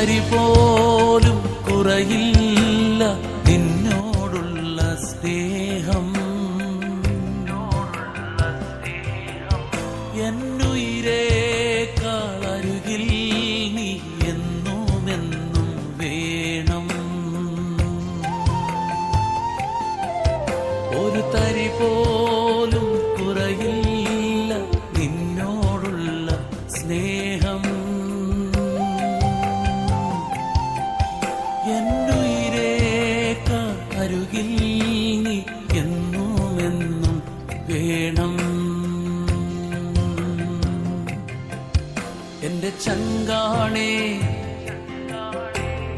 തരി പോലും കുറയില്ല നിന്നോടുള്ള സ്നേഹം. എന്നുയിരേക്കാൾ അരുകിൽ നീ എന്നുമെന്നും വേണം. ഒരു തരി പോലും കുറയില്ല നിന്നോടുള്ള സ്നേഹം. എന്നുയിരേക്കാൾ അരുകിൽ നീ എന്നുമെന്നും വേണം. എന്റെ ചങ്കാണേ,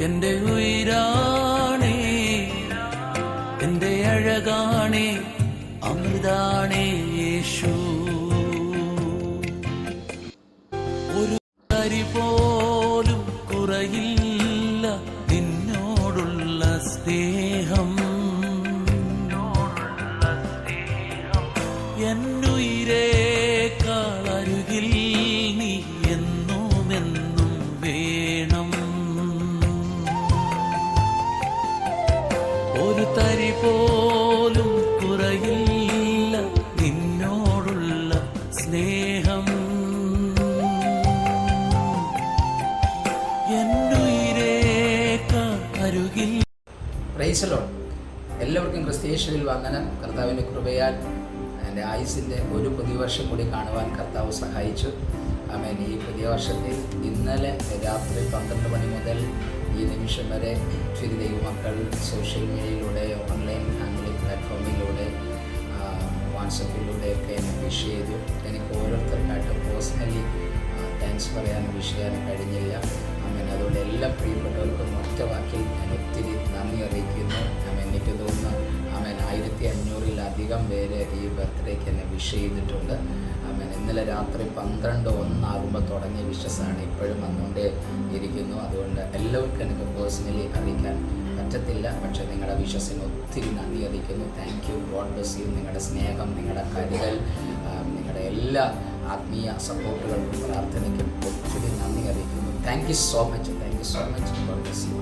എന്റെ ഉയിരാണേ, എന്റെ അഴകാണേ, അമൃതാണേ യേശു. ഒരു തരി പോലും കുറയില്ല നിന്നോടുള്ള സ്നേഹം. എന്നുയിരേക്കാൾ അരുകിൽ നീ എന്നുമെന്നും വേണം. ഒരു തരി പോലും കുറയില്ല നിന്നോടുള്ള സ്നേഹം. എന്നുയിരേക്കാൾ അരുകിൽ. Praise the lord. എല്ലാവർക്കും ക്രിസ്തീയേശുവിൽ വന്ദനം. കർത്താവിൻ്റെ കൃപയാൽ എൻ്റെ ആയുസിൻ്റെ ഒരു പുതിയ വർഷം കൂടി കാണുവാൻ കർത്താവ് സഹായിച്ചു. ആമേൻ. ഈ പുതിയ വർഷത്തിൽ ഇന്നലെ രാത്രി 12 മണി മുതൽ ഈ നിമിഷം വരെ ഒത്തിരി ദൈവമക്കൾ സോഷ്യൽ മീഡിയയിലൂടെ, ഓൺലൈൻ ഫാമിലി പ്ലാറ്റ്ഫോമിലൂടെ, വാട്സപ്പിലൂടെയൊക്കെ എന്നെ വിഷ് ചെയ്തു. എനിക്ക് ഓരോരുത്തർക്കായിട്ട് പേഴ്സണലി താങ്ക്സ് പറയാനും വിഷ് ചെയ്യാനും കഴിഞ്ഞില്ല. ആമേൻ. അതുകൊണ്ട് എല്ലാ പ്രിയപ്പെട്ടവർക്കും ഒറ്റ വാക്കിൽ ഞാൻ ഒത്തിരി നന്ദി അറിയിക്കുന്നു. എനിക്ക് തോന്നുന്നു 1500-ൽ പേര് ഈ ബർത്ത്ഡേക്ക് എന്നെ വിഷ് ചെയ്തിട്ടുണ്ട്. ഇന്നലെ രാത്രി 12:01 തുടങ്ങിയ വിഷസാണ് ഇപ്പോഴും വന്നുകൊണ്ടേ ഇരിക്കുന്നു. അതുകൊണ്ട് എല്ലാവർക്കും എനിക്ക് പേഴ്സണലി അറിയിക്കാൻ പറ്റത്തില്ല. പക്ഷേ നിങ്ങളുടെ വിഷസിന് ഒത്തിരി നന്ദി അറിയിക്കുന്നു. Thank you. God bless you. നിങ്ങളുടെ സ്നേഹം, നിങ്ങളുടെ കരുതൽ, നിങ്ങളുടെ എല്ലാ ആത്മീയ സപ്പോർട്ടുകൾക്കും പ്രാർത്ഥനയ്ക്കും ഒത്തിരി നന്ദി അറിയിക്കുന്നു. Thank you so much. Thank you so much. God bless you.